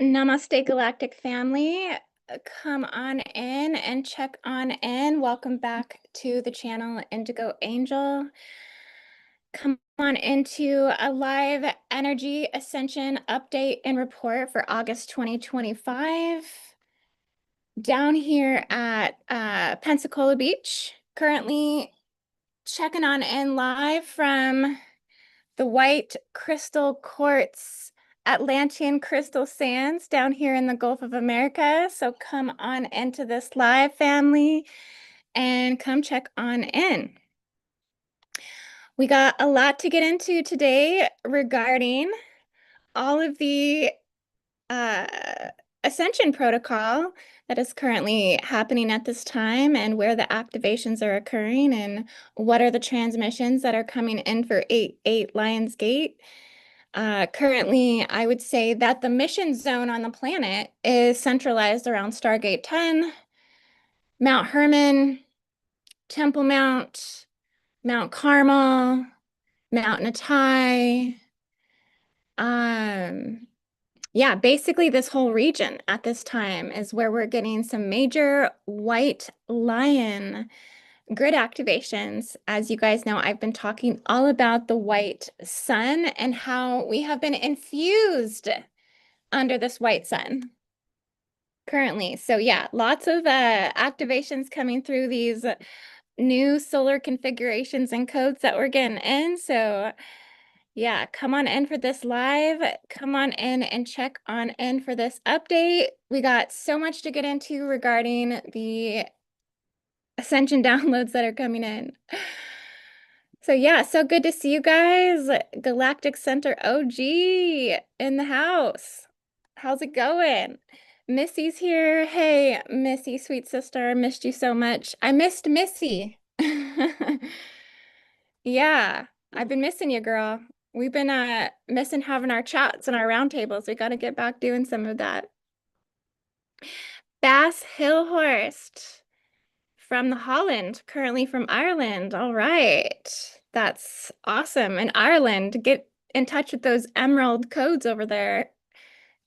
Namaste, Galactic family. Come on in and check on in. Welcome back to the channel IndigoAngel. Come on into a live energy ascension update and report for August 2025. Down here at Pensacola Beach, currently checking on in live from the white crystal quartz Atlantean crystal sands down here in the Gulf of America. So come on into this live, family, and come check on in. We got a lot to get into today regarding all of the uh, Ascension protocol that is currently happening at this time, and where the activations are occurring, and what are the transmissions that are coming in for 8-8 Lionsgate. Currently, I would say that the mission zone on the planet is centralized around Stargate 10, Mount Hermon, Temple Mount, Mount Carmel, Mount Natai. Yeah, basically this whole region at this time is where we're getting some major white lion grid activations. As you guys know, I've been talking all about the white sun and how we have been infused under this white sun currently. So yeah, lots of activations coming through these new solar configurations and codes that we're getting in. So yeah, come on in for this live. Come on in and check on in for this update. We got so much to get into regarding the Ascension downloads that are coming in. So yeah, so good to see you guys. Galactic Center OG in the house. How's it going? Missy's here. Hey, Missy, sweet sister, I missed you so much. I missed Missy. Yeah, I've been missing you, girl. We've been missing having our chats and our roundtables. We got to get back doing some of that. Bass Hillhorst from the Holland, currently from Ireland. All right. That's awesome. In Ireland, get in touch with those emerald codes over there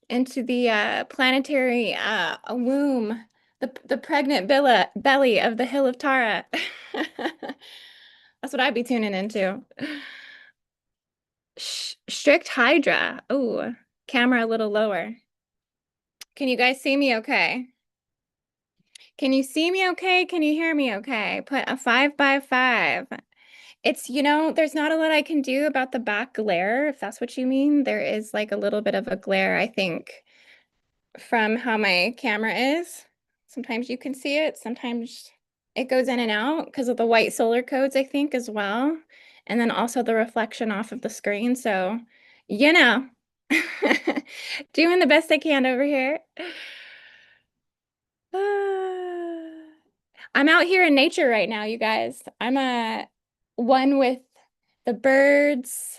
into the planetary womb, the pregnant belly of the Hill of Tara. That's what I'd be tuning into. Strict Hydra. Oh, camera a little lower. Can you guys see me okay? Can you see me okay? Can you hear me okay? Put a 5x5. It's, there's not a lot I can do about the back glare, if that's what you mean. There is like a little bit of a glare, I think, from how my camera is. Sometimes you can see it. Sometimes it goes in and out because of the white solar codes, I think, as well. And then also the reflection off of the screen. So, you know, doing the best I can over here. I'm out here in nature right now, you guys. I'm one with the birds,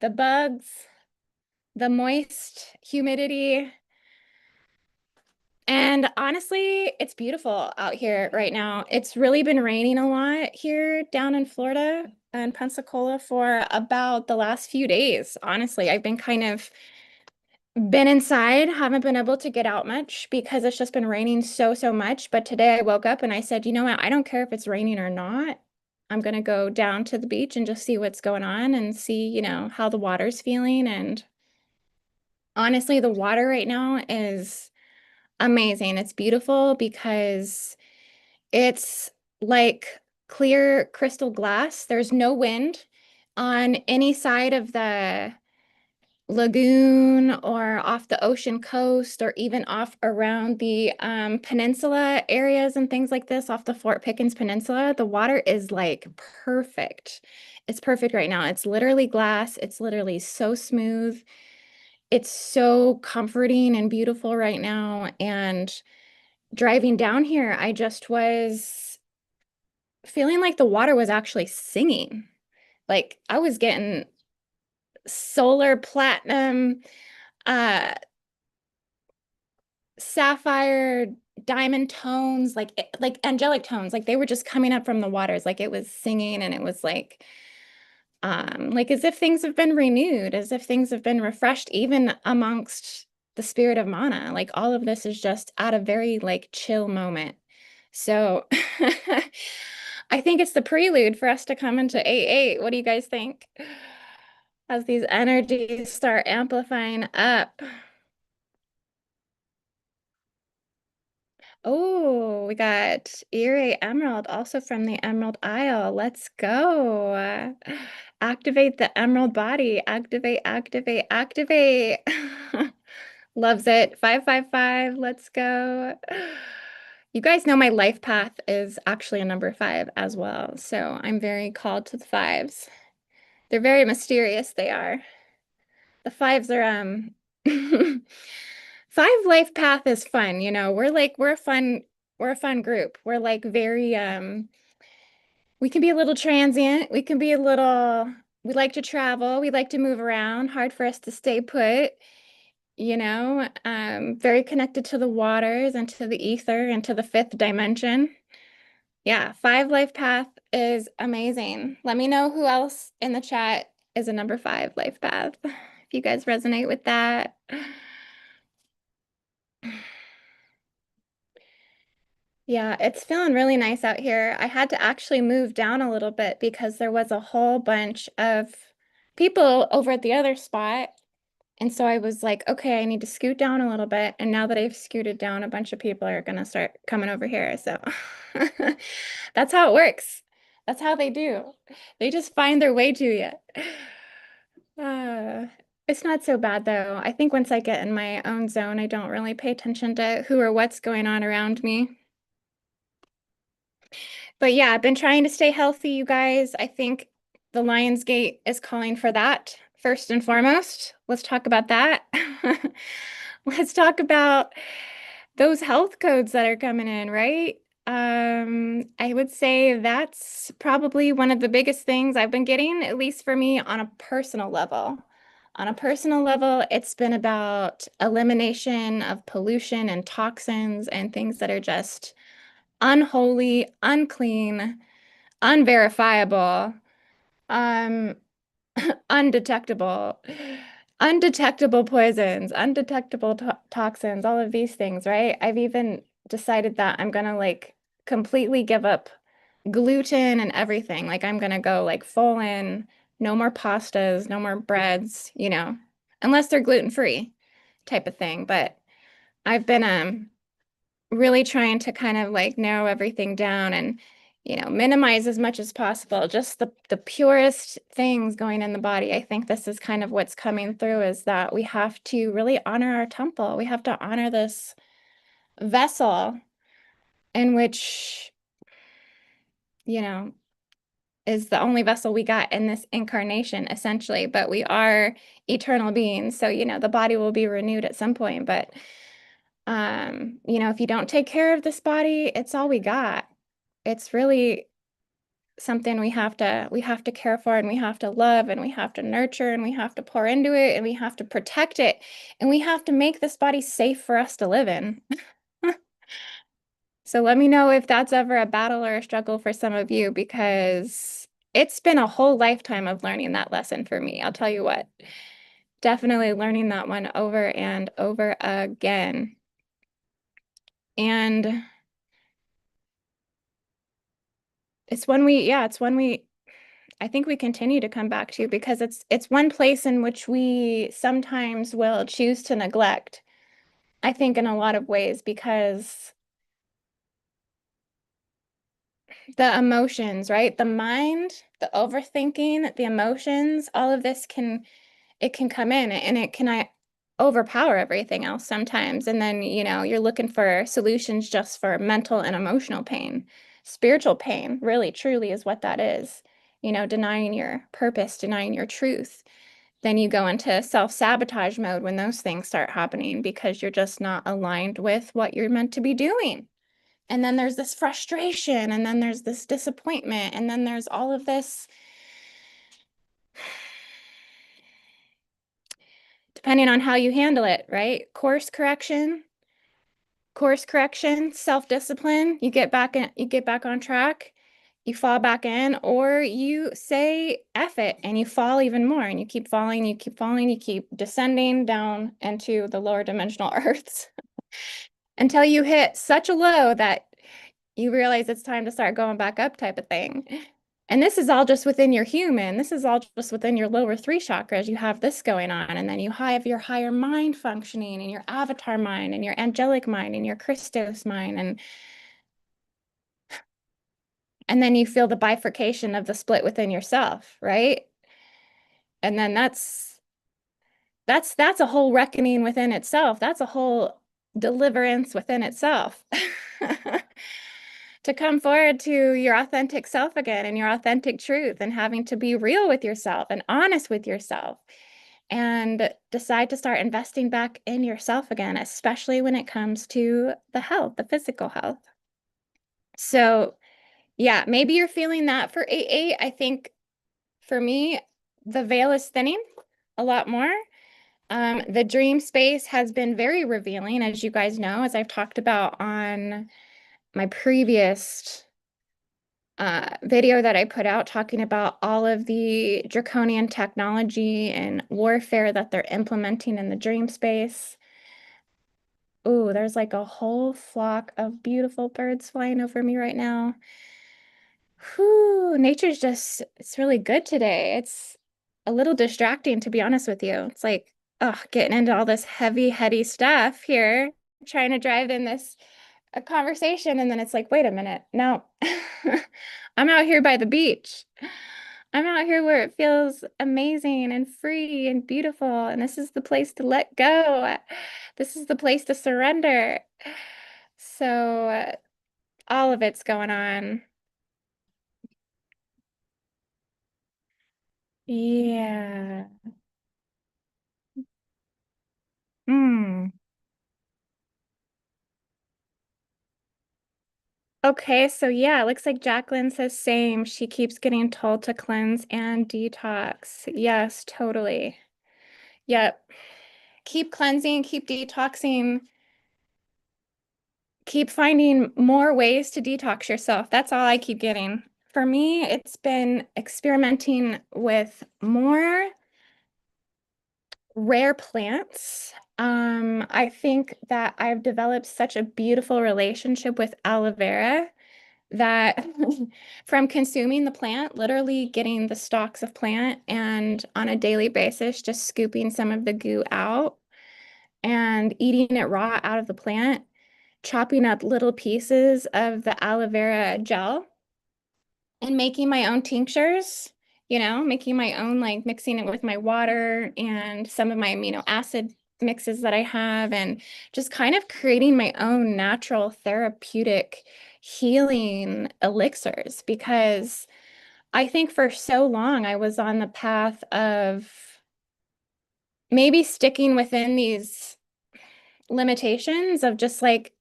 the bugs, the moist humidity. And honestly, it's beautiful out here right now. It's really been raining a lot here down in Florida and Pensacola for about the last few days. Honestly, I've been kind of been inside, haven't been able to get out much because it's just been raining so much. But today I woke up and I said, you know what? I don't care if it's raining or not. I'm gonna go down to the beach and just see what's going on and see, how the water's feeling. And honestly, the water right now is amazing. It's beautiful because it's like clear crystal glass. There's no wind on any side of the lagoon or off the ocean coast, or even off around the peninsula areas and things like this, off the Fort Pickens Peninsula. The water is like perfect. It's perfect right now. It's literally glass. It's literally so smooth. It's so comforting and beautiful right now. And driving down here, I just was feeling like the water was actually singing. Like I was getting solar platinum, uh, sapphire, diamond tones, like angelic tones. Like they were just coming up from the waters, like it was singing, and it was like as if things have been renewed, as if things have been refreshed, even amongst the spirit of mana. Like all of this is just at a very like chill moment. So I think it's the prelude for us to come into 8-8. What do you guys think? As these energies start amplifying up. Oh, we got Eerie Emerald, also from the Emerald Isle. Let's go. Activate the Emerald body. Activate, activate, activate. Loves it. 555. Let's go. You guys know my life path is actually a number 5 as well. So I'm very called to the 5s. They're very mysterious, they are. The 5s are 5 life path is fun, you know. We're a fun group. We're like very we can be a little transient. We can be a little we like to travel, we like to move around, hard for us to stay put, you know. Very connected to the waters and to the ether and to the 5th dimension. Yeah, 5 life path is amazing. Let me know who else in the chat is a number 5 life path. If you guys resonate with that. Yeah, it's feeling really nice out here. I had to actually move down a little bit because there was a whole bunch of people over at the other spot. And so I was like, okay, I need to scoot down a little bit. And now that I've scooted down, a bunch of people are going to start coming over here. So that's how it works. That's how they do. They just find their way to you. Uh, it's not so bad though. I think once I get in my own zone, I don't really pay attention to who or what's going on around me. But yeah, I've been trying to stay healthy, you guys. I think the Lionsgate is calling for that first and foremost. Let's talk about that. Let's talk about those health codes that are coming in, right? I would say that's probably one of the biggest things I've been getting, at least for me on a personal level. On a personal level, it's been about elimination of pollution and toxins and things that are just unholy, unclean, unverifiable, um, undetectable, undetectable poisons, undetectable toxins, all of these things, right? I've even decided that I'm gonna like completely give up gluten and everything. Like I'm gonna go like full in, no more pastas, no more breads, you know, unless they're gluten free type of thing. But I've been really trying to kind of like narrow everything down and minimize as much as possible just the purest things going in the body. I think this is kind of what's coming through, is that we have to really honor our temple. We have to honor this vessel in which you know is the only vessel we got in this incarnation, essentially. But we are eternal beings, so the body will be renewed at some point. But if you don't take care of this body, it's all we got. It's really something we have to care for, and we have to love, and we have to nurture, and we have to pour into it, and we have to protect it, and we have to make this body safe for us to live in. So let me know if that's ever a battle or a struggle for some of you, because it's been a whole lifetime of learning that lesson for me. I'll tell you what, definitely learning that one over and over again. And it's one we I think we continue to come back to, because it's one place in which we sometimes will choose to neglect, I think, in a lot of ways, because the emotions, right? The mind, the overthinking, the emotions, all of this can come in, and it can overpower everything else sometimes. And then, you're looking for solutions just for mental and emotional pain. Spiritual pain, really, truly is what that is. Denying your purpose, denying your truth. Then you go into self-sabotage mode when those things start happening, because you're just not aligned with what you're meant to be doing. And then there's this frustration, and then there's this disappointment, and then there's all of this, depending on how you handle it, right? Course correction, self-discipline, you get back on track. you fall back in, or you say F it and you fall even more and you keep falling, you keep falling, you keep descending down into the lower dimensional earths until you hit such a low that you realize it's time to start going back up type of thing. And this is all just within your human. This is all just within your lower three chakras. You have this going on. And then you have your higher mind functioning and your avatar mind and your angelic mind and your Christos mind. And then you feel the bifurcation of the split within yourself, right? And then that's a whole reckoning within itself. That's a whole deliverance within itself. To come forward to your authentic self again and your authentic truth and having to be real with yourself and honest with yourself and decide to start investing back in yourself again, especially when it comes to the health, the physical health. So, yeah, maybe you're feeling that for 8-8. I think for me, the veil is thinning a lot more. The dream space has been very revealing, as you guys know, as I've talked about on my previous video that I put out talking about all of the draconian technology and warfare that they're implementing in the dream space. Ooh, there's like a whole flock of beautiful birds flying over me right now. Whew, nature's just, it's really good today. It's a little distracting, to be honest with you. It's like, oh, getting into all this heavy, heady stuff here, trying to drive in this a conversation, and then it's like, wait a minute, no, I'm out here by the beach. I'm out here where it feels amazing and free and beautiful, and this is the place to let go. This is the place to surrender. So all of it's going on. Yeah. Mm. Okay, so yeah, it looks like Jacqueline says same. She keeps getting told to cleanse and detox. Yes, totally. Yep. Keep cleansing, keep detoxing, keep finding more ways to detox yourself. That's all I keep getting. For me, it's been experimenting with more rare plants. I think that I've developed such a beautiful relationship with aloe vera that from consuming the plant, literally getting the stalks of plant and on a daily basis, just scooping some of the goo out and eating it raw out of the plant, chopping up little pieces of the aloe vera gel and making my own tinctures, making my own, like mixing it with my water and some of my amino acid mixes that I have, and just kind of creating my own natural therapeutic healing elixirs, because I think for so long I was on the path of maybe sticking within these limitations of just like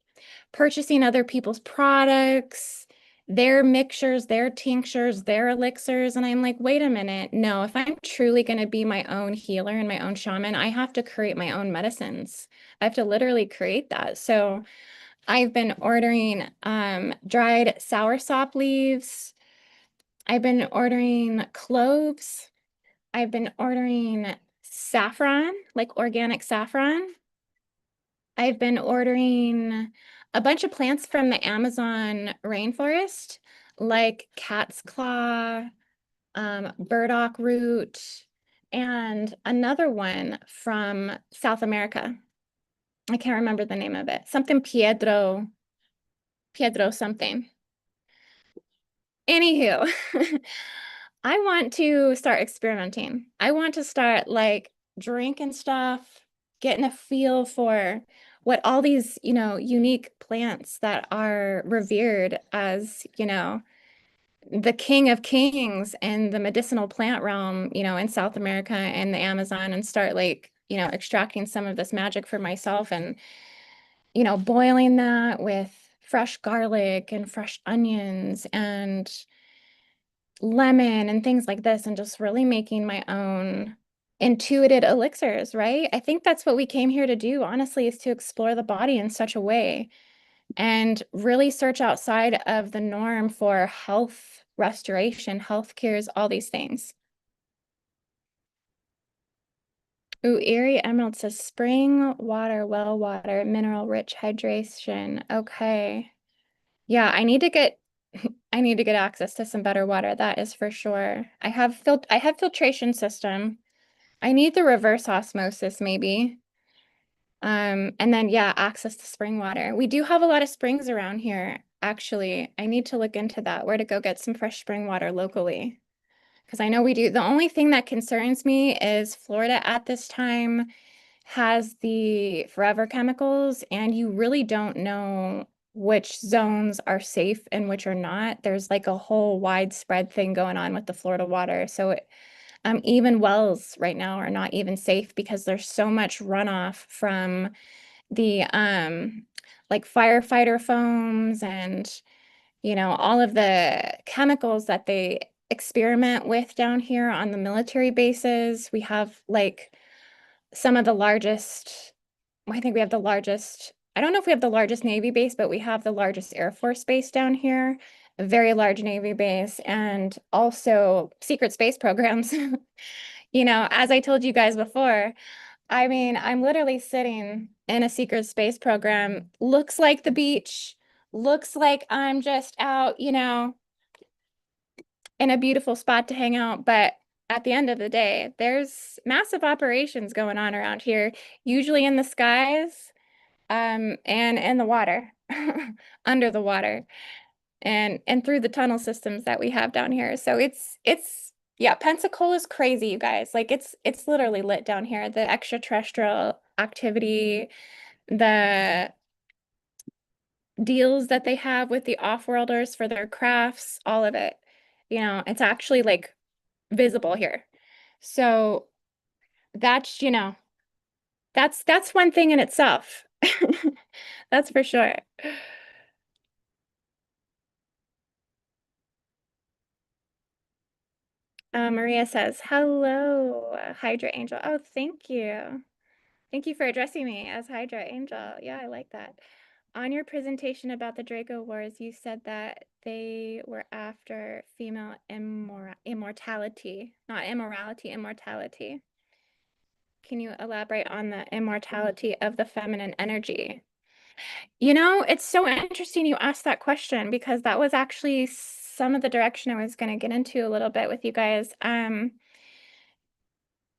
purchasing other people's products, their mixtures, their tinctures, their elixirs. And I'm like, wait a minute. No, if I'm truly going to be my own healer and my own shaman, I have to create my own medicines. I have to literally create that. So I've been ordering dried soursop leaves. I've been ordering cloves. I've been ordering saffron, like organic saffron. I've been ordering a bunch of plants from the Amazon rainforest, like cat's claw, burdock root, and another one from South America. I can't remember the name of it. Something Piedro something. Anywho, I want to start experimenting. I want to start like drinking stuff, getting a feel for what all these, unique plants that are revered as, the king of kings and the medicinal plant realm, in South America and the Amazon, and start like, extracting some of this magic for myself and, boiling that with fresh garlic and fresh onions and lemon and things like this, and just really making my own intuited elixirs, right? I think that's what we came here to do, honestly, is to explore the body in such a way and really search outside of the norm for health restoration, health cures, all these things. Ooh, Erie Emerald says spring water, well water, mineral rich hydration. Okay. Yeah, I need to get I need to get access to some better water. That is for sure. I have filtration system. I need the reverse osmosis maybe. And then yeah, access to spring water. We do have a lot of springs around here, actually. I need to look into that, where to go get some fresh spring water locally. Because I know we do. The only thing that concerns me is Florida at this time has the forever chemicals, and you really don't know which zones are safe and which are not. There's like a whole widespread thing going on with the Florida water. So even wells right now are not even safe because there's so much runoff from the like firefighter foams and all of the chemicals that they experiment with down here on the military bases. We have like some of the largest, I think we have the largest, I don't know if we have the largest Navy base, but we have the largest Air Force base down here, a very large Navy base, and also secret space programs. As I told you guys before, I mean, I'm literally sitting in a secret space program. Looks like the beach, looks like I'm just out, in a beautiful spot to hang out. But at the end of the day, there's massive operations going on around here, usually in the skies, and in the water, under the water, and through the tunnel systems that we have down here. So it's yeah, Pensacola's crazy, you guys. Like it's literally lit down here. The extraterrestrial activity, the deals that they have with the off-worlders for their crafts, all of it. It's actually like visible here. So that's, that's one thing in itself. That's for sure. Maria says, hello, Hydra Angel. Oh, thank you. Thank you for addressing me as Hydra Angel. Yeah, I like that. On your presentation about the Draco Wars, you said that they were after female immortality, not immorality, immortality. Can you elaborate on the immortality of the feminine energy? It's so interesting you asked that question because that was actually some of the direction I was going to get into a little bit with you guys.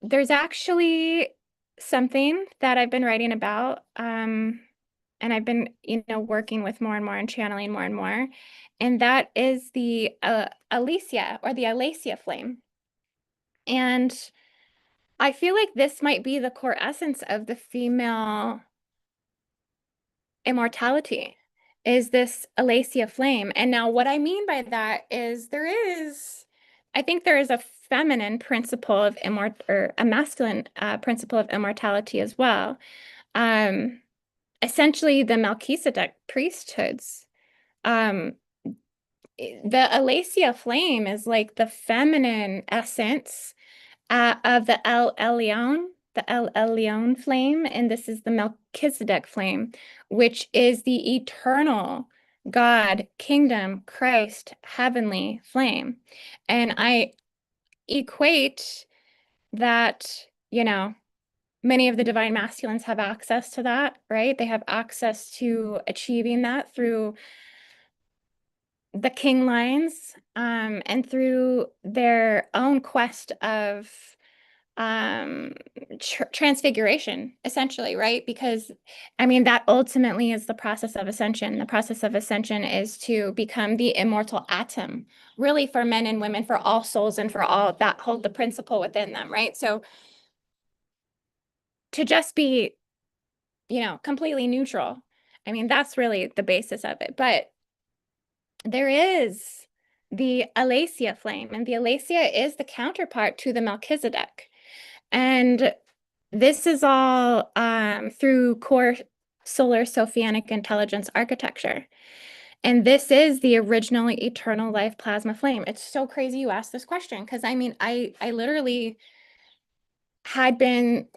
There's actually something that I've been writing about, and I've been, working with more and more and channeling more and more, and that is the Elaysa or the Elaysa Flame. And I feel like this might be the core essence of the female immortality is this Elaysa Flame. And now what I mean by that is I think there is a feminine principle of or a masculine principle of immortality as well. Um, Essentially the Melchizedek priesthoods. Um, the Elaysa Flame is like the feminine essence of the El Elyon flame, and this is the Melchizedek flame, which is the eternal God, kingdom, Christ, heavenly flame. And I equate that, many of the divine masculines have access to that, right? They have access to achieving that through the king lines, and through their own quest of transfiguration, essentially, right? Because I mean that ultimately is the process of ascension. The process of ascension is to become the immortal atom, really, for men and women, for all souls, and for all that hold the principle within them, right? So to just be, completely neutral, I mean that's really the basis of it. But there is the Elaysa flame, and the Elaysa is the counterpart to the Melchizedek. And this is all through core solar Sophianic intelligence architecture. And this is the original eternal life plasma flame. It's so crazy you asked this question because I mean, I literally had been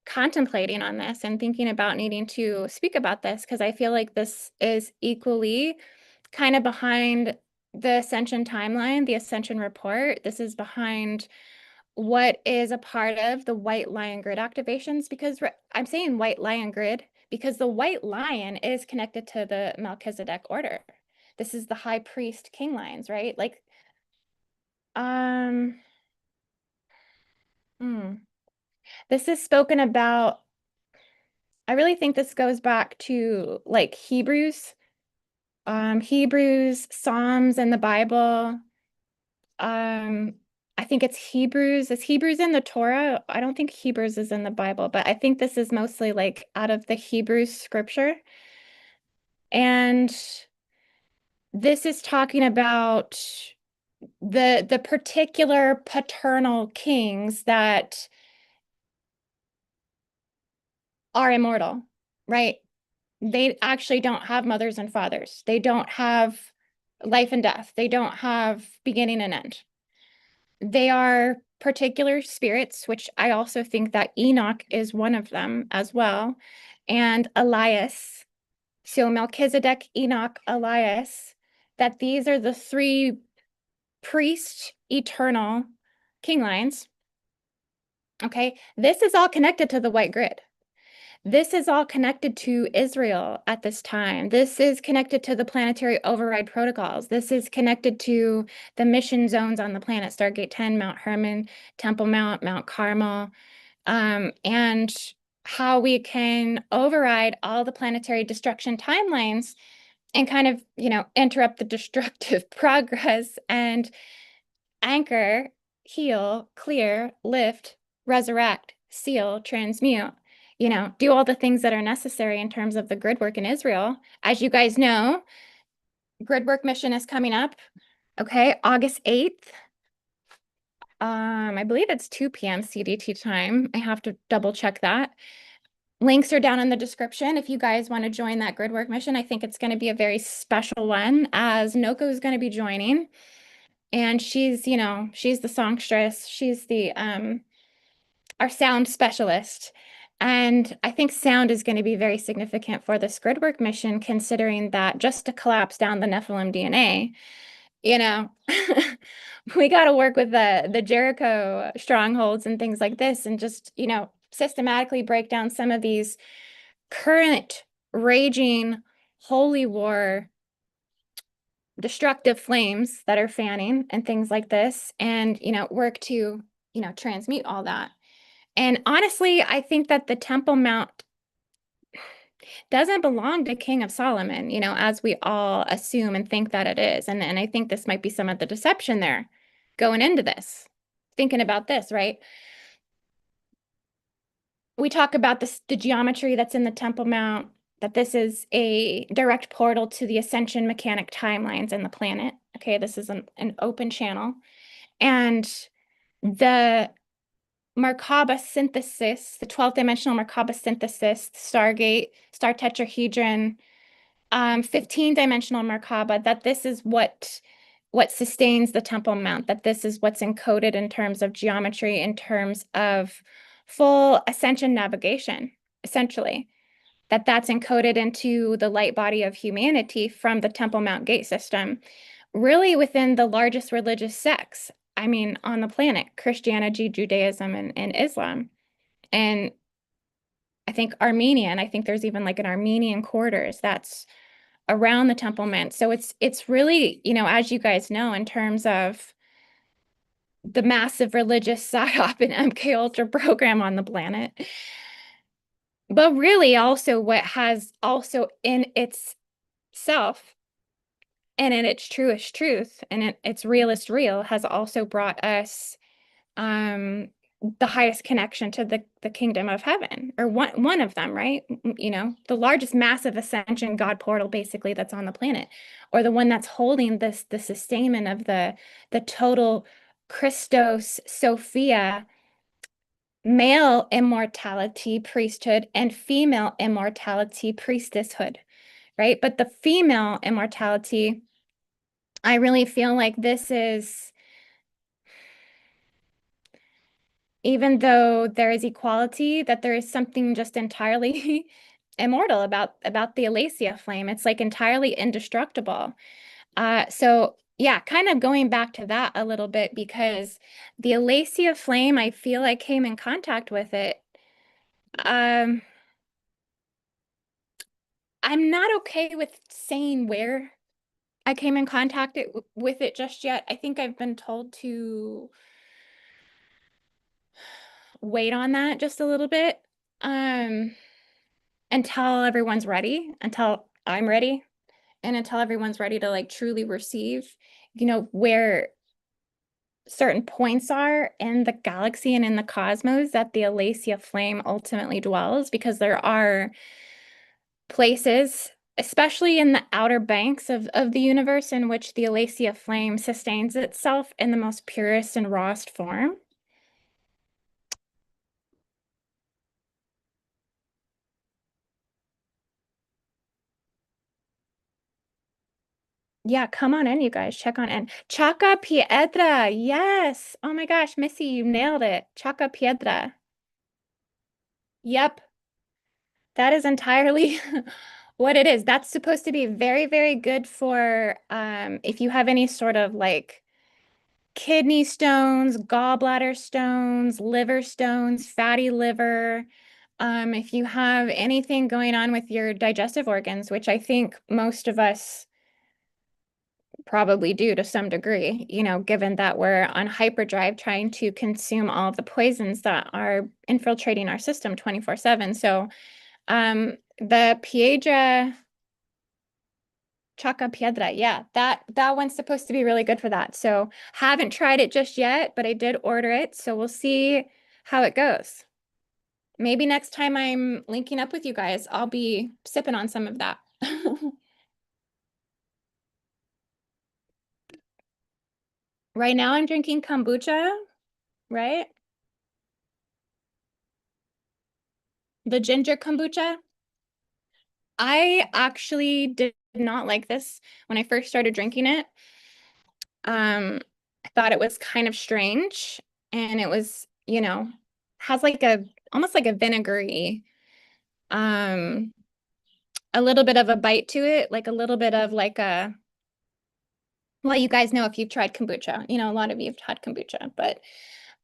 contemplating on this and thinking about needing to speak about this because I feel like this is equally kind of behind the Ascension timeline, the Ascension report. This is behind what is a part of the White Lion Grid activations, because I'm saying White Lion Grid because the White Lion is connected to the Melchizedek order. This is the high priest king lines, right? Like, um, hmm. This is spoken about. I really think this goes back to like Hebrews, Psalms in the Bible. Um, I think it's Hebrews. Is Hebrews in the Torah? I don't think Hebrews is in the Bible, but I think this is mostly like out of the Hebrew scripture. And this is talking about the particular paternal kings that are immortal, right? They actually don't have mothers and fathers. They don't have life and death. They don't have beginning and end. They are particular spirits, which I also think that Enoch is one of them as well, and Elias. So Melchizedek, Enoch, Elias, that these are the three priest eternal king lines. Okay, this is all connected to the white grid. This is all connected to Israel at this time. This is connected to the planetary override protocols. This is connected to the mission zones on the planet, Stargate 10, Mount Hermon, Temple Mount, Mount Carmel, and how we can override all the planetary destruction timelines and kind of, interrupt the destructive progress and anchor, heal, clear, lift, resurrect, seal, transmute, do all the things that are necessary in terms of the grid work in Israel. As you guys know, Gridwork mission is coming up. Okay, August 8th. I believe it's 2 p.m. CDT time. I have to double check that. Links are down in the description if you guys want to join that Gridwork mission. I think it's going to be a very special one, as Noko is going to be joining. And she's the songstress. She's the our sound specialist. And I think sound is going to be very significant for this Gridwork mission, considering that just to collapse down the Nephilim DNA, we got to work with the Jericho strongholds and things like this, and just, systematically break down some of these current raging holy war destructive flames that are fanning and things like this, and work to transmute all that. And honestly, I think that the Temple Mount doesn't belong to King of Solomon, as we all assume and think that it is. And I think this might be some of the deception there going into this, thinking about this, right? We talk about the geometry that's in the Temple Mount, that this is a direct portal to the Ascension mechanic timelines in the planet. Okay, this is an open channel. And the Merkaba synthesis, the 12th dimensional Merkaba synthesis, Stargate, star tetrahedron, 15-dimensional Merkaba, that this is what sustains the Temple Mount, that this is what's encoded in terms of geometry, in terms of full Ascension navigation, essentially, that's encoded into the light body of humanity from the Temple Mount gate system, really within the largest religious sects, I mean, on the planet, Christianity, Judaism, and Islam. And I think there's even like an Armenian quarters that's around the Temple Mount. So it's really, as you guys know, in terms of the massive religious psyop and MK Ultra program on the planet, but really also what has also in itself and in its truest truth and in its realest real has also brought us the highest connection to the kingdom of heaven, or one of them, right? The largest massive ascension God portal basically that's on the planet, or the one that's holding the sustainment of the total Christos Sophia male immortality priesthood and female immortality priestesshood, right? But the female immortality, I really feel like this is, even though there is equality, that there is something just entirely immortal about the Elaysa Flame. It's like entirely indestructible. So yeah, kind of going back to that a little bit because the Elaysa Flame, I feel I came in contact with it. Um, I'm not okay with saying where I came in contact with it just yet. I think I've been told to wait on that just a little bit, um, until everyone's ready, until I'm ready, and until everyone's ready to like truly receive, where certain points are in the galaxy and in the cosmos that the Elaysa Flame ultimately dwells, because there are places, especially in the outer banks of the universe, in which the Elaysa Flame sustains itself in the most purest and rawest form. Yeah, come on in, you guys. Check on in. Chaca Piedra. Yes. Oh my gosh, Missy, you nailed it. Chaca Piedra. Yep. That is entirely what it is. That's supposed to be very, very good for if you have any sort of like kidney stones, gallbladder stones, liver stones, fatty liver. If you have anything going on with your digestive organs, which I think most of us probably do to some degree, given that we're on hyperdrive trying to consume all of the poisons that are infiltrating our system 24/7. So, the Piedra Chaca Piedra, yeah, that one's supposed to be really good for that. So, haven't tried it just yet, but I did order it, so we'll see how it goes. Maybe next time I'm linking up with you guys, I'll be sipping on some of that. Right now I'm drinking kombucha, right? The ginger kombucha. I actually did not like this when I first started drinking it. I thought it was kind of strange, and it was, has like a almost like a vinegary, um, a little bit of a bite to it, like a little bit of like well, you guys know if you've tried kombucha, a lot of you have had kombucha, but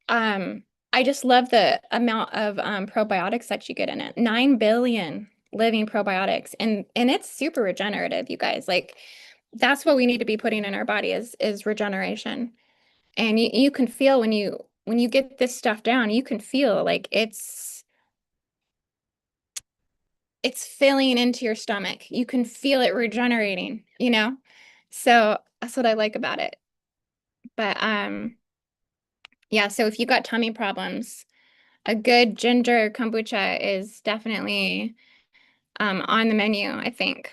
um, I just love the amount of probiotics that you get in it. 9 billion living probiotics, and it's super regenerative, you guys. Like that's what we need to be putting in our body is regeneration. And you can feel when you get this stuff down, you can feel like it's filling into your stomach. You can feel it regenerating. So that's what I like about it. But yeah, so if you got tummy problems, a good ginger kombucha is definitely on the menu, I think.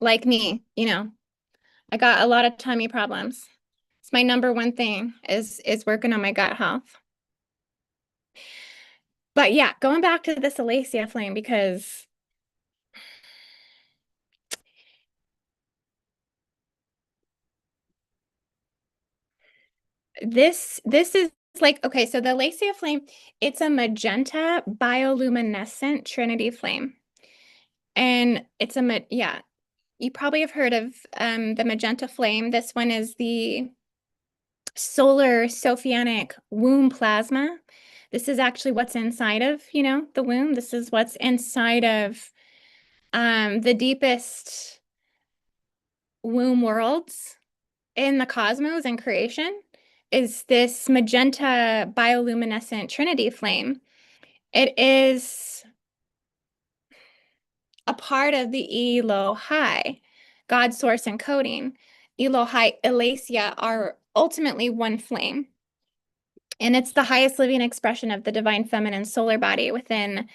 Like me, I got a lot of tummy problems. It's my number one thing is working on my gut health. But yeah, going back to this Elaysa Flame, because this is like, okay, so the Elaysa Flame, it's a magenta bioluminescent Trinity flame. And it's yeah, you probably have heard of the magenta flame. This one is the solar Sophianic womb plasma. This is actually what's inside of, the womb. This is what's inside of the deepest womb worlds in the cosmos and creation is this magenta bioluminescent Trinity flame. It is a part of the Elohai, God source encoding. Elohai, Elaysa are ultimately one flame. And it's the highest living expression of the divine feminine solar body within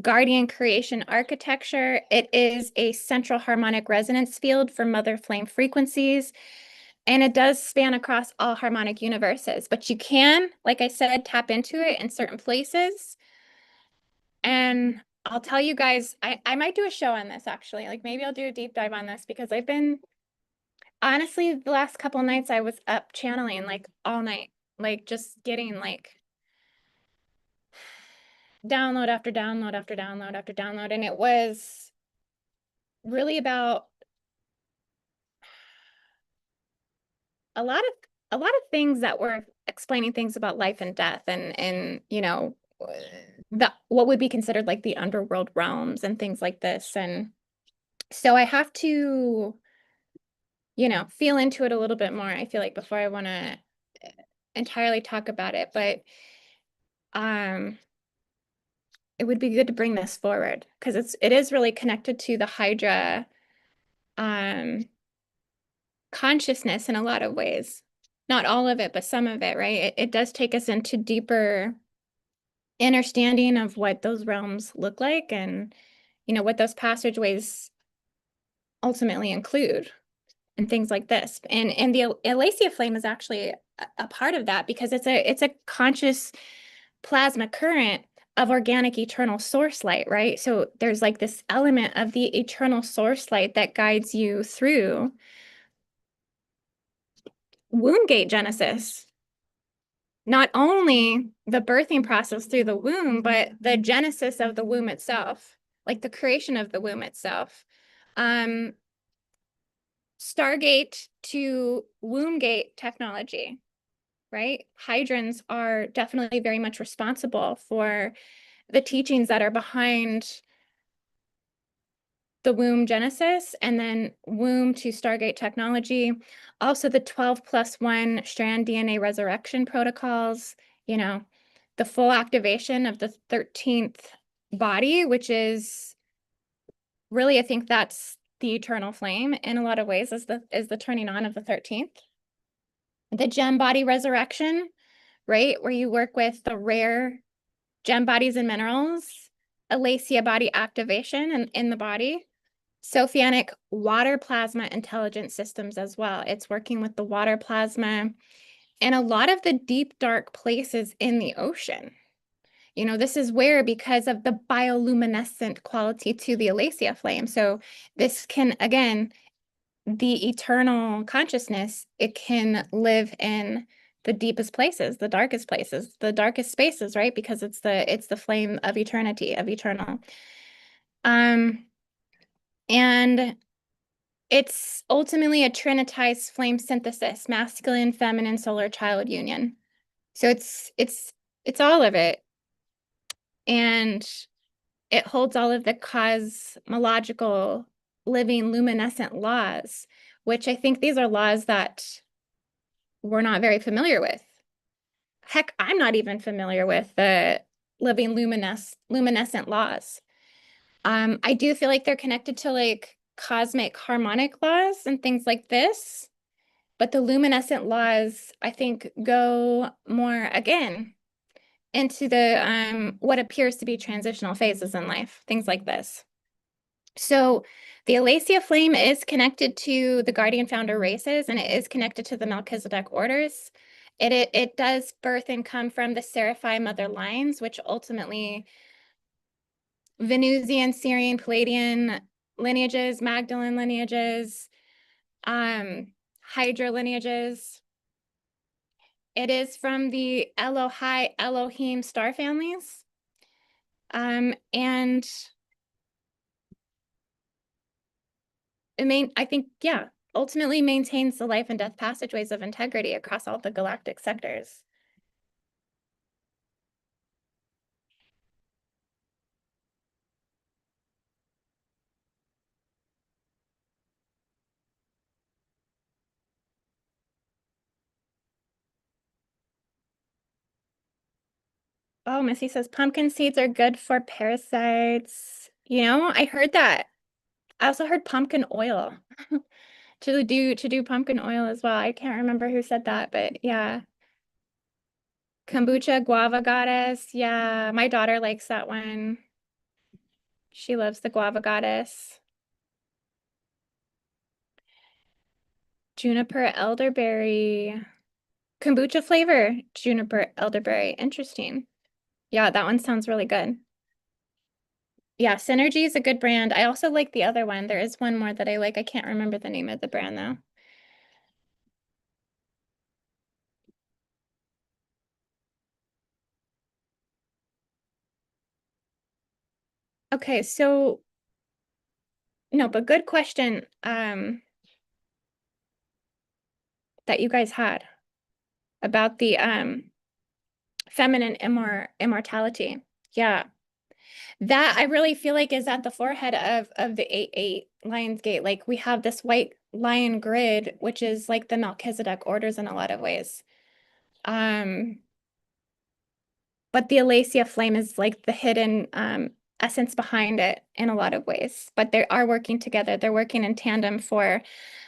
guardian creation architecture. It is a central harmonic resonance field for mother flame frequencies, and it does span across all harmonic universes. But you can, like I said, tap into it in certain places. And I'll tell you guys, I might do a show on this actually. Like maybe I'll do a deep dive on this because I've been, honestly, the last couple nights I was up channeling like all night, like just getting like download after download after download after download. And it was really about a lot of things that were explaining things about life and death and the what would be considered like the underworld realms and things like this. And so I have to, feel into it a little bit more, I feel like, before I want to entirely talk about it. But um it would be good to bring this forward because it is really connected to the Hydra um consciousness in a lot of ways. Not all of it, but some of it, right? It does take us into deeper understanding of what those realms look like and, what those passageways ultimately include and things like this. And the Elaysa Flame is actually a part of that because it's a conscious plasma current of organic eternal source light, right? So there's like this element of the eternal source light that guides you through womb gate genesis. Not only the birthing process through the womb, but the genesis of the womb itself, like the creation of the womb itself. Um, Stargate to womb gate technology, right? Hydrants are definitely very much responsible for the teachings that are behind the womb genesis and then womb to Stargate technology. Also the 12+1 strand DNA resurrection protocols, the full activation of the 13th body, which is really, I think that's the eternal flame in a lot of ways, is the turning on of the 13th. The gem body resurrection, right? Where you work with the rare gem bodies and minerals, Elaysa body activation in the body. Sophianic water plasma intelligence systems as well. It's working with the water plasma and a lot of the deep, dark places in the ocean. This is where, because of the bioluminescent quality to the Elaysa flame. So this can, again, the eternal consciousness, it can live in the deepest places, the darkest places, the darkest spaces, right? Because it's the flame of eternity, of eternal. And it's ultimately a trinitized flame synthesis, masculine, feminine, solar child union. So it's all of it. And it holds all of the cosmological living luminescent laws, which I think these are laws that we're not very familiar with. Heck, I'm not even familiar with the living luminescent laws. I do feel like they're connected to like cosmic harmonic laws and things like this. But the luminescent laws, I think, go more, again, into the what appears to be transitional phases in life, things like this. So the Elaysa flame is connected to the Guardian Founder races, and it is connected to the Melchizedek orders. It does birth and come from the Seraphim mother lines, which ultimately Venusian, Syrian, Palladian lineages, Magdalene lineages, Hydra lineages. It is from the Elohai, Elohim star families. And I think, yeah, ultimately maintains the life and death passageways of integrity across all the galactic sectors. Oh, Missy says pumpkin seeds are good for parasites. I heard that. I also heard pumpkin oil to do pumpkin oil as well. I can't remember who said that, but yeah. Kombucha guava goddess. Yeah, my daughter likes that one. She loves the guava goddess. Juniper elderberry. Kombucha flavor, juniper elderberry. Interesting. Yeah, that one sounds really good. Yeah, Synergy is a good brand. I also like the other one. There is one more that I like. I can't remember the name of the brand though. Okay, so no, but good question. that you guys had about the feminine immortality. Yeah. That I really feel like is at the forehead of the 8-8 Lion's Gate. Like we have this white lion grid, which is like the Melchizedek orders in a lot of ways. But the Elaysa Flame is like the hidden essence behind it in a lot of ways. But they are working together. They're working in tandem for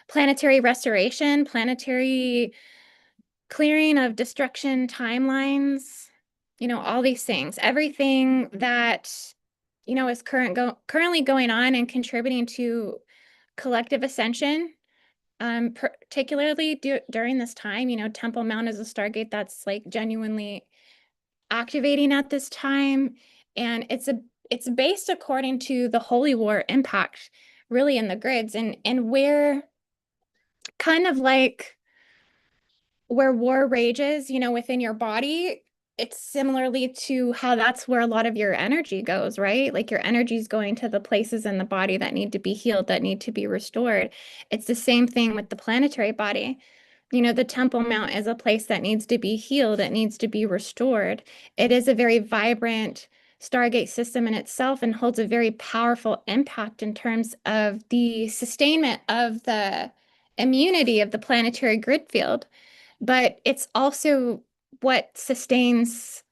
planetary restoration, planetary clearing of destruction timelines, all these things. Everything that, is currently going on and contributing to collective ascension. Particularly during this time, Temple Mount is a Stargate that's like genuinely activating at this time, and it's based according to the Holy War impact, really in the grids, and where kind of like where war rages, within your body. It's similarly to how that's where a lot of your energy goes, right? Like your energy is going to the places in the body that need to be healed, that need to be restored. It's the same thing with the planetary body. The Temple Mount is a place that needs to be healed, it needs to be restored. It is a very vibrant Stargate system in itself and holds a very powerful impact in terms of the sustainment of the immunity of the planetary grid field. But it's also what sustains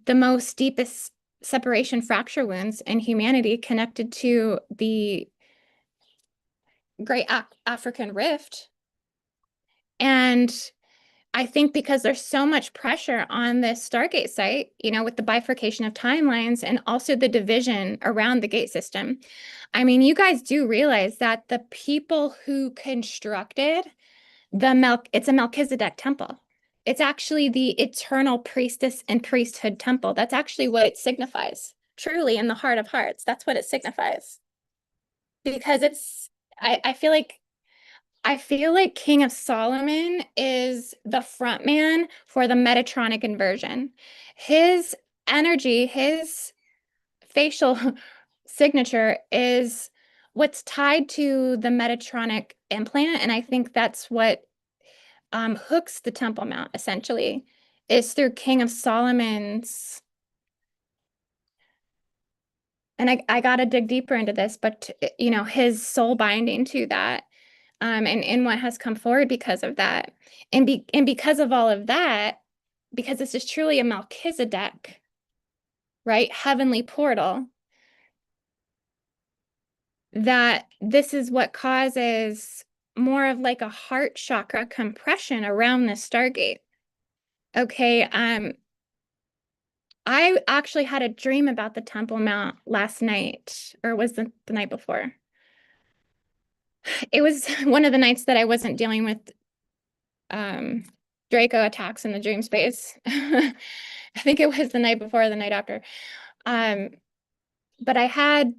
the most deepest separation fracture wounds in humanity connected to the Great African Rift. And I think because there's so much pressure on this Stargate site, with the bifurcation of timelines and also the division around the gate system. I mean, you guys do realize that the people who constructed it's a Melchizedek temple. It's actually the eternal priestess and priesthood temple. That's actually what it signifies. Truly, in the heart of hearts, that's what it signifies. Because I feel like King of Solomon is the front man for the Metatronic inversion. His energy, his facial signature is what's tied to the Metatronic implant, and I think that's what hooks the Temple Mount essentially is through King of Solomon's. And I got to dig deeper into this, but his soul binding to that, and what has come forward because of that, and because of all of that, because this is truly a Melchizedek, right, heavenly portal, that this is what causes more of like a heart chakra compression around this Stargate. Okay, I actually had a dream about the Temple Mount last night, or was the night before. It was one of the nights that I wasn't dealing with Draco attacks in the dream space. I think it was the night before or the night after. But I had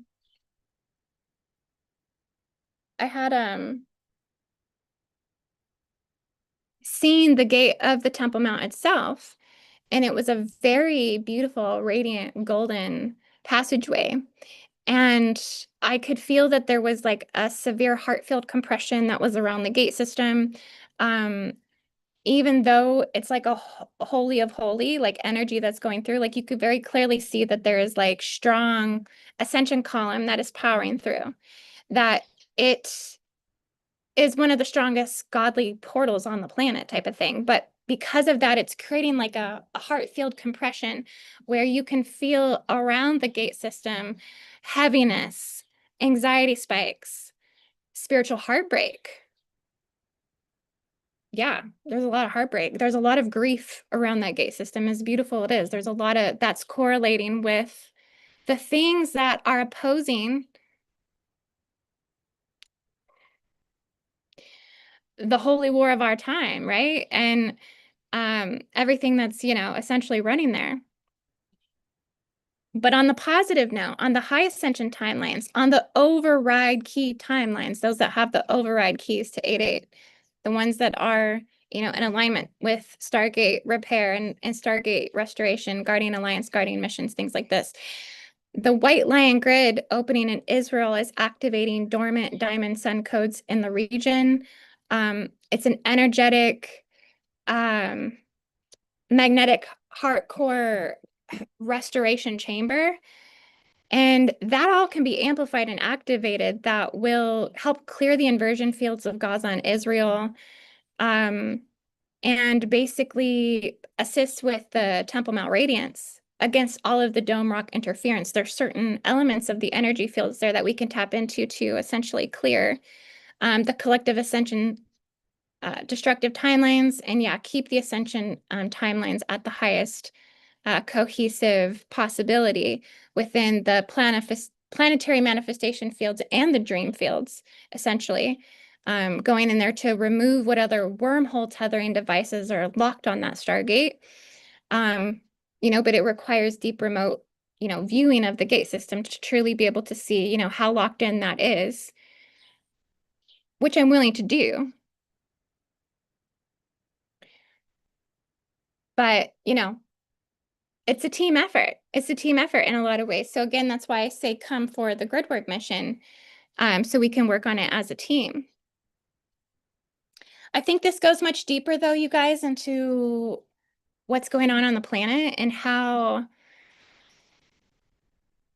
seen the gate of the Temple Mount itself, and it was a very beautiful, radiant, golden passageway. And I could feel that there was like a severe heart field compression that was around the gate system. Even though it's like a holy of holy, like energy that's going through, like you could very clearly see that there is like strong ascension column that is powering through, that it is one of the strongest godly portals on the planet type of thing. But because of that, it's creating like a heart field compression where you can feel around the gate system heaviness, anxiety spikes, spiritual heartbreak. Yeah, there's a lot of heartbreak. There's a lot of grief around that gate system, as beautiful it is. There's a lot of that's correlating with the things that are opposing the holy war of our time, right? And everything that's, essentially running there. But on the positive note, on the high ascension timelines, on the override key timelines, those that have the override keys to 8-8, the ones that are, in alignment with Stargate repair and Stargate restoration, Guardian Alliance, Guardian missions, things like this. The White Lion grid opening in Israel is activating dormant diamond sun codes in the region. It's an energetic, um, magnetic heart core restoration chamber. And that all can be amplified and activated that will help clear the inversion fields of Gaza and Israel, um, and basically assist with the Temple Mount radiance against all of the dome rock interference. There's certain elements of the energy fields there that we can tap into to essentially clear the collective ascension destructive timelines, and yeah, keep the ascension timelines at the highest cohesive possibility within the planetary manifestation fields and the dream fields, essentially. Going in there to remove what other wormhole tethering devices are locked on that Stargate. Um, but it requires deep remote, viewing of the gate system to truly be able to see, how locked in that is, which I'm willing to do. But, it's a team effort. It's a team effort in a lot of ways. So again, that's why I say come for the Gridwork mission, so we can work on it as a team. I think this goes much deeper, though, you guys, into what's going on the planet and how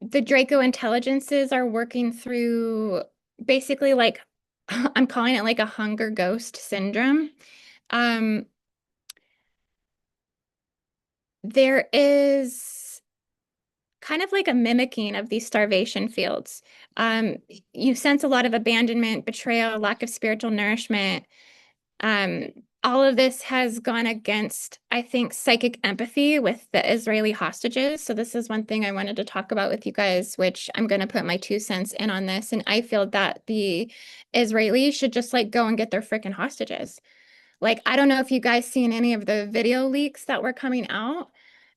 the Draco intelligences are working through basically like, I'm calling it like a hunger ghost syndrome. Um, there is kind of like a mimicking of these starvation fields. Um, you sense a lot of abandonment, betrayal, lack of spiritual nourishment. Um, all of this has gone against, I think, psychic empathy with the Israeli hostages. So this is one thing I wanted to talk about with you guys, which I'm going to put my 2 cents in on this. And I feel that the Israelis should just like go and get their freaking hostages. Like, I don't know if you guys seen any of the video leaks that were coming out,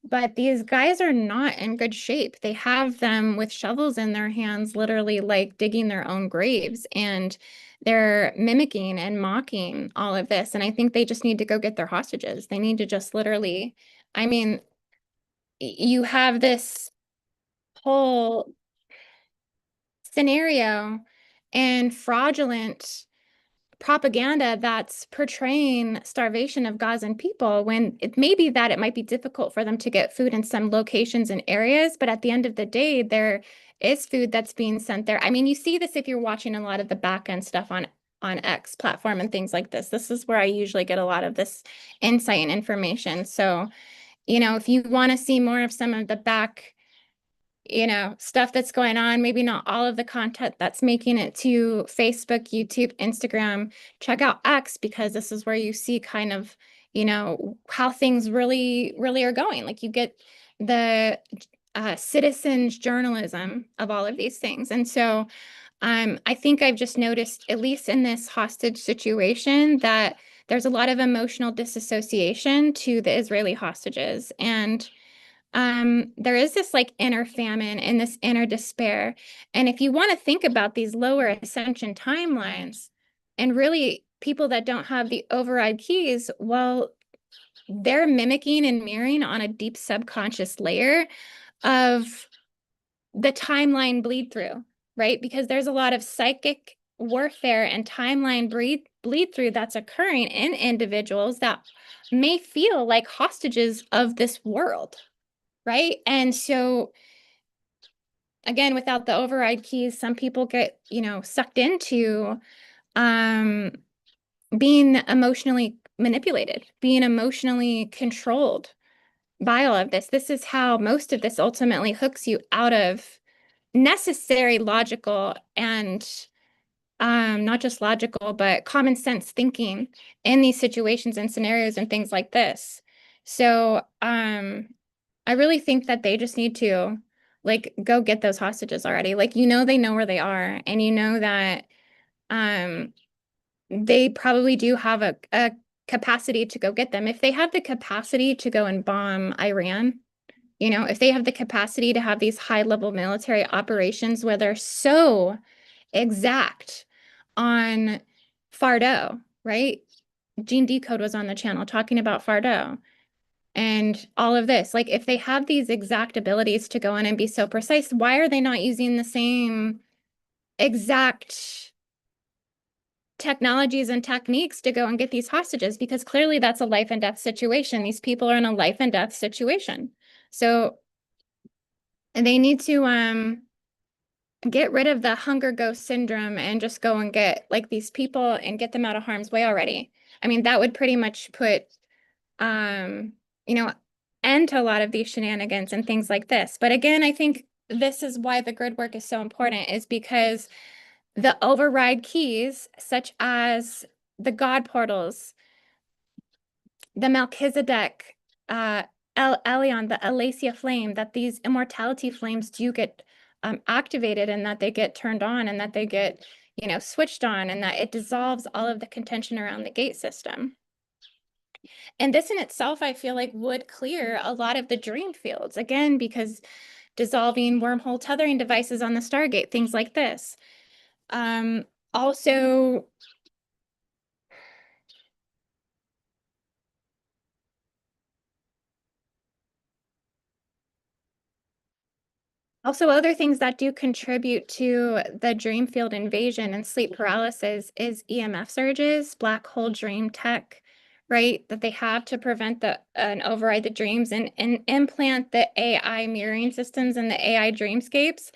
but these guys are not in good shape. They have them with shovels in their hands, literally like digging their own graves, and they're mimicking and mocking all of this. And I think they just need to go get their hostages. They need to just literally, I mean, you have this whole scenario and fraudulent propaganda that's portraying starvation of Gazan people, when it may be that it might be difficult for them to get food in some locations and areas, but at the end of the day, there is food that's being sent there. I mean, you see this if you're watching a lot of the back end stuff on X platform and things like this. This is where I usually get a lot of this insight and information. So, if you want to see more of some of the back stuff that's going on, maybe not all of the content that's making it to Facebook, YouTube, Instagram, check out X, because this is where you see kind of, how things really, really are going. Like you get the citizens journalism of all of these things. And so I think I've just noticed, at least in this hostage situation, that there's a lot of emotional disassociation to the Israeli hostages. And there is this like inner famine and this inner despair. And if you want to think about these lower ascension timelines and really people that don't have the override keys, well, they're mimicking and mirroring on a deep subconscious layer of the timeline bleed through, right? Because there's a lot of psychic warfare and timeline bleed through that's occurring in individuals that may feel like hostages of this world. Right. And so, again, without the override keys, some people get, sucked into um, being emotionally manipulated, being emotionally controlled by all of this. This is how most of this ultimately hooks you out of necessary logical and not just logical, but common sense thinking in these situations and scenarios and things like this. So, I really think that they just need to like go get those hostages already. Like, they know where they are, and that um they probably do have a capacity to go get them. If they have the capacity to go and bomb Iran, if they have the capacity to have these high level military operations where they're so exact on Fardo, right? Gene Decode was on the channel talking about Fardo and all of this. Like, if they have these exact abilities to go in and be so precise, why are they not using the same exact technologies and techniques to go and get these hostages, because clearly that's a life and death situation. These people are in a life and death situation. So they need to get rid of the hunger ghost syndrome and just go and get like these people and get them out of harm's way already. I mean, that would pretty much put you know, end to a lot of these shenanigans and things like this. But again, I think this is why the grid work is so important, is because the override keys, such as the God portals, the Melchizedek, Elion, the Elaysa Flame, that these immortality flames do get activated, and that they get turned on, and that they get, switched on, and that it dissolves all of the contention around the gate system. And this in itself, I feel like, would clear a lot of the dream fields, again, because dissolving wormhole tethering devices on the Stargate, things like this. Also, other things that do contribute to the dream field invasion and sleep paralysis is EMF surges, black hole dream tech, right? That they have to prevent and override the dreams, and implant the AI mirroring systems and the AI dreamscapes.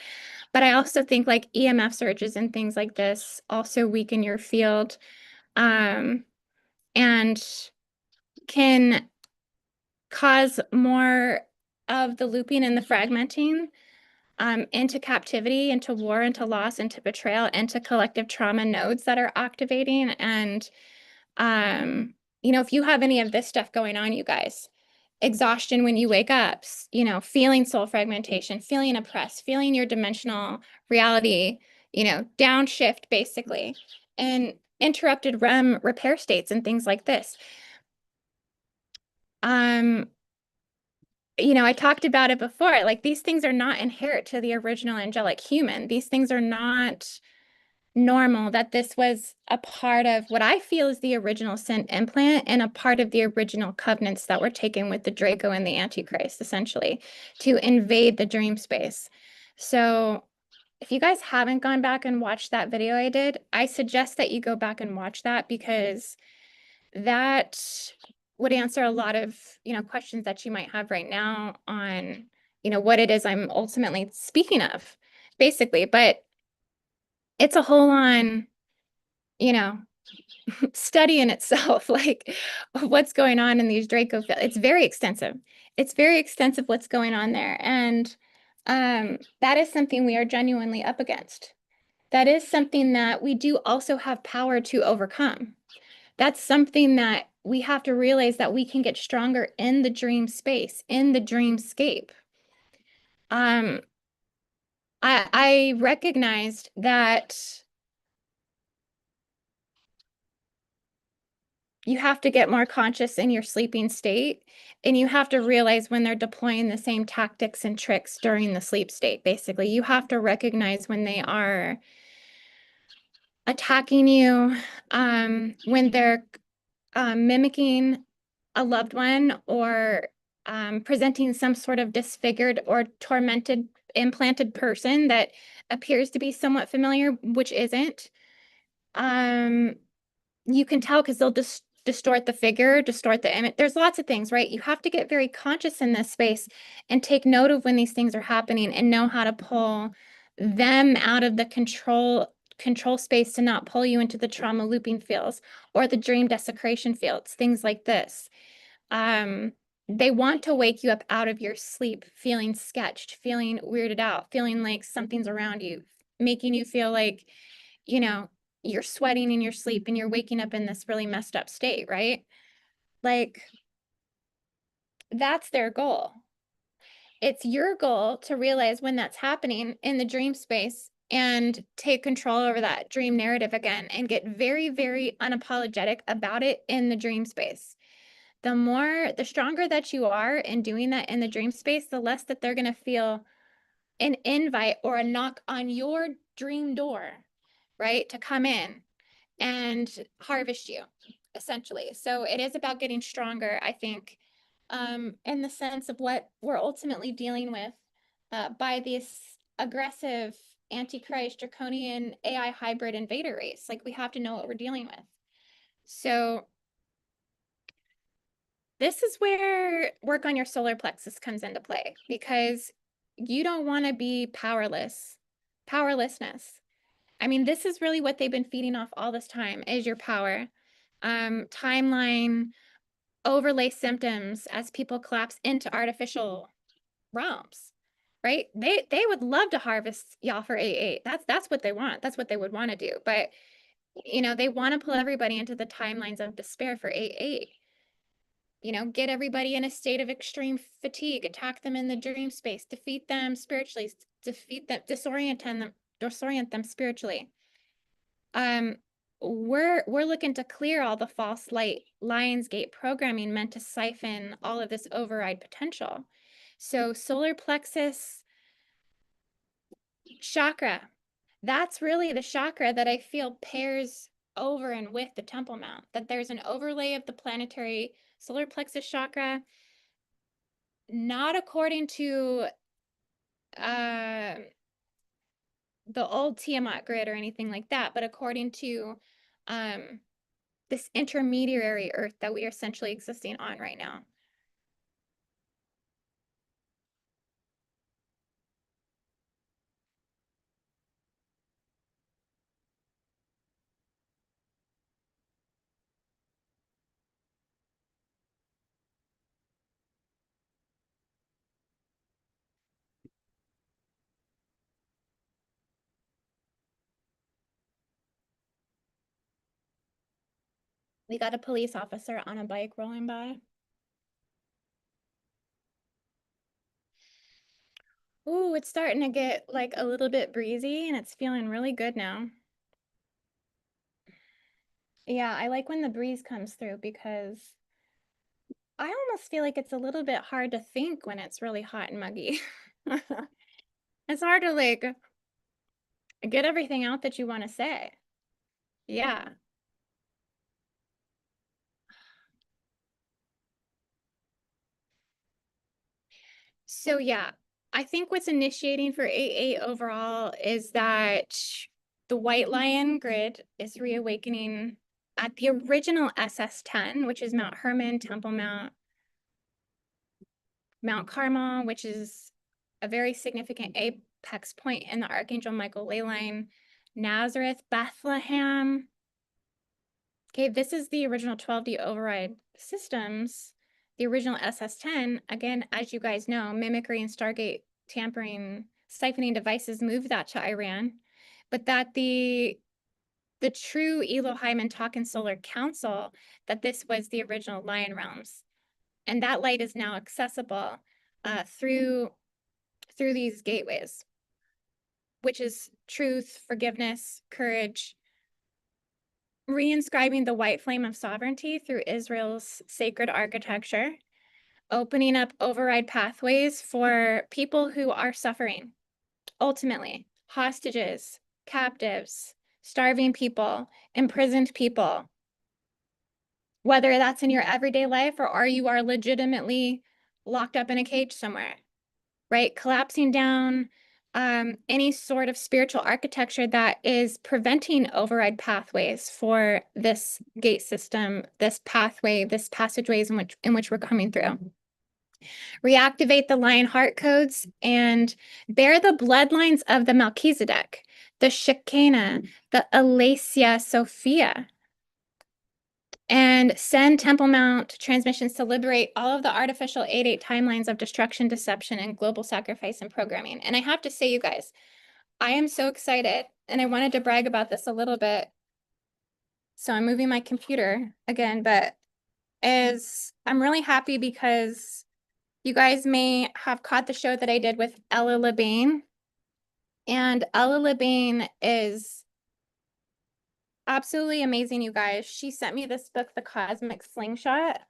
But I also think like EMF surges and things like this also weaken your field, and can cause more of the looping and the fragmenting into captivity, into war, into loss, into betrayal, into collective trauma nodes that are activating. And, if you have any of this stuff going on, you guys, exhaustion when you wake up, feeling soul fragmentation, feeling oppressed, feeling your dimensional reality, downshift basically, and interrupted REM repair states and things like this. I talked about it before, like these things are not inherent to the original angelic human. These things are not normal, that this was a part of what I feel is the original sin implant, and a part of the original covenants that were taken with the Draco and the Antichrist, essentially, to invade the dream space. So if you guys haven't gone back and watched that video I did, I suggest that you go back and watch that, because that would answer a lot of, questions that you might have right now on, what it is I'm ultimately speaking of, basically. But it's a whole on, study in itself, like what's going on in these Draco fields. It's very extensive. It's very extensive what's going on there. And that is something we are genuinely up against. That is something that we do also have power to overcome. That's something that we have to realize, that we can get stronger in the dream space, in the dreamscape. I recognized that you have to get more conscious in your sleeping state, and you have to realize when they're deploying the same tactics and tricks during the sleep state. Basically, you have to recognize when they are attacking you, when they're mimicking a loved one, or presenting some sort of disfigured or tormented implanted person that appears to be somewhat familiar, which isn't. You can tell because they'll just distort the figure, distort the image. There's lots of things, right? You have to get very conscious in this space and take note of when these things are happening, and know how to pull them out of the control space, to not pull you into the trauma looping fields or the dream desecration fields, things like this. They want to wake you up out of your sleep feeling sketched, feeling weirded out, feeling like something's around you, making you feel like, you're sweating in your sleep and you're waking up in this really messed up state, right? Like, that's their goal. It's your goal to realize when that's happening in the dream space, and take control over that dream narrative again, and get very, very unapologetic about it in the dream space. The stronger that you are in doing that in the dream space, the less that they're going to feel an invite or a knock on your dream door, right? To come in and harvest you, essentially. So it is about getting stronger, I think, in the sense of what we're ultimately dealing with by this aggressive Antichrist, draconian AI hybrid invader race. Like, we have to know what we're dealing with. So this is where work on your solar plexus comes into play, because you don't want to be powerlessness. I mean, this is really what they've been feeding off all this time, is your power. Timeline, overlay symptoms as people collapse into artificial realms, right? They would love to harvest y'all for 8-8. That's what they want. That's what they would want to do. But they want to pull everybody into the timelines of despair for 8-8. Get everybody in a state of extreme fatigue, attack them in the dream space, defeat them spiritually, defeat them, disorient them spiritually. We're looking to clear all the false Lionsgate programming meant to siphon all of this override potential. So solar plexus chakra, that's really the chakra that I feel pairs over and with the Temple Mount, that there's an overlay of the planetary solar plexus chakra, not according to the old Tiamat grid or anything like that, but according to this intermediary Earth that we are essentially existing on right now. We got a police officer on a bike rolling by. Ooh, it's starting to get like a little bit breezy and it's feeling really good now. Yeah, I like when the breeze comes through because I almost feel like it's a little bit hard to think when it's really hot and muggy. It's hard to like get everything out that you want to say. Yeah. So yeah, I think what's initiating for 8-8 overall is that the White Lion grid is reawakening at the original SS10, which is Mount Hermon, Temple Mount, Mount Carmel, which is a very significant apex point in the Archangel Michael ley line, Nazareth, Bethlehem. Okay, this is the original 12D override systems, the original SS10. Again, as you guys know, mimicry and Stargate tampering, siphoning devices moved that to Iran, but that the true Elohim and Talkin Solar Council, that this was the original Lion realms. And that light is now accessible through these gateways, which is truth, forgiveness, courage, reinscribing the white flame of sovereignty through Israel's sacred architecture, opening up override pathways for people who are suffering, ultimately, hostages, captives, starving people, imprisoned people, whether that's in your everyday life or you are legitimately locked up in a cage somewhere, right? Collapsing down any sort of spiritual architecture that is preventing override pathways for this gate system, this pathway, this passageways in which we're coming through. Reactivate the lion heart codes and bear the bloodlines of the Melchizedek, the Shekinah, the Elaysa Sophia, and send Temple Mount transmissions to liberate all of the artificial 8-8 timelines of destruction, deception, and global sacrifice and programming. And I have to say, you guys, I am so excited, and I wanted to brag about this a little bit. So I'm moving my computer again, but I'm really happy because you guys may have caught the show that I did with Ella LeBain. And Ella LeBain is absolutely amazing, you guys. She sent me this book, The Cosmic Slingshot,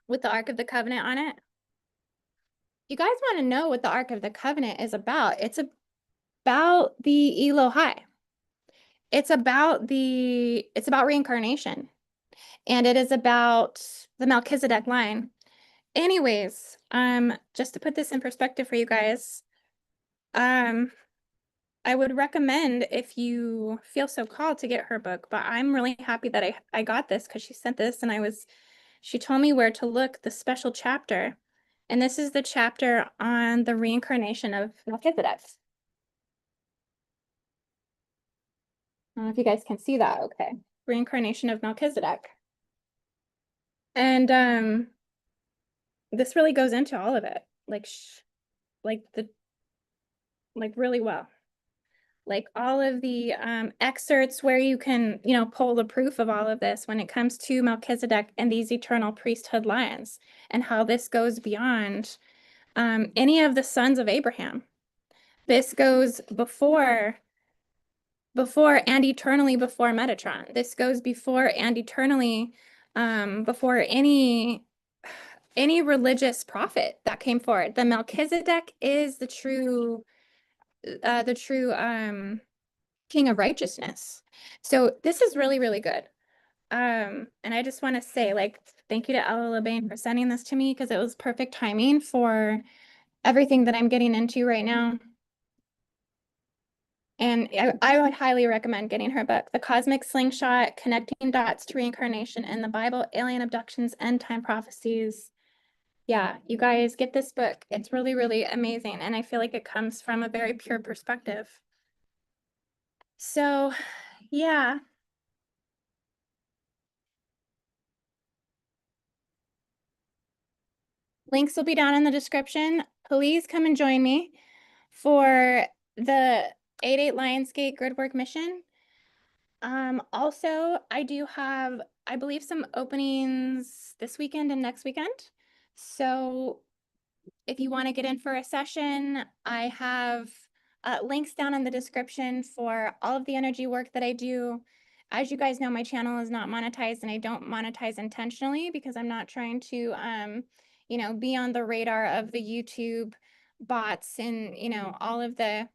with the Ark of the Covenant on it. You guys want to know what the Ark of the Covenant is about? It's about the Elohai. It's about reincarnation. And it is about the Melchizedek line. Anyways, just to put this in perspective for you guys, Um, I would recommend if you feel so called to get her book, but I'm really happy that I got this because she sent this and she told me where to look, the special chapter. And this is the chapter on the reincarnation of Melchizedek. I don't know if you guys can see that. Okay. Reincarnation of Melchizedek. And this really goes into all of it. Like the like really well. Like all of the excerpts where you can, pull the proof of all of this when it comes to Melchizedek and these eternal priesthood lines and how this goes beyond any of the sons of Abraham. This goes before and eternally before Metatron. This goes before and eternally before any religious prophet that came forward. The Melchizedek is the true king of righteousness. So this is really, really good. And I just want to say, like, thank you to Ella LeBain for sending this to me because it was perfect timing for everything that I'm getting into right now. And I would highly recommend getting her book, The Cosmic Slingshot, Connecting Dots to Reincarnation in the Bible, Alien Abductions, End Time Prophecies. Yeah, you guys get this book. It's really, really amazing. And I feel like it comes from a very pure perspective. So, yeah. Links will be down in the description. Please come and join me for the 8-8 Lionsgate Gridwork mission. Also, I do have, I believe, some openings this weekend and next weekend. So if you want to get in for a session, I have links down in the description for all of the energy work that I do. As you guys know, my channel is not monetized and I don't monetize intentionally because I'm not trying to, be on the radar of the YouTube bots and, all of the,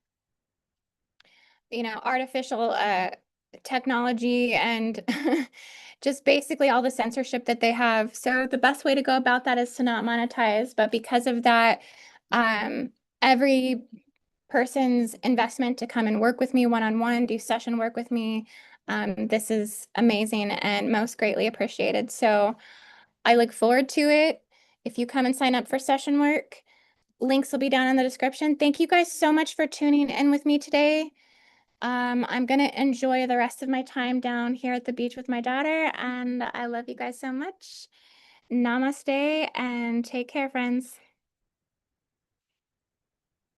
artificial technology and just basically all the censorship that they have. So the best way to go about that is to not monetize. But because of that, every person's investment to come and work with me one-on-one, do session work with me, this is amazing and most greatly appreciated. So I look forward to it. If you come and sign up for session work, links will be down in the description. Thank you guys so much for tuning in with me today. I'm gonna enjoy the rest of my time down here at the beach with my daughter, and I love you guys so much. Namaste and take care, friends.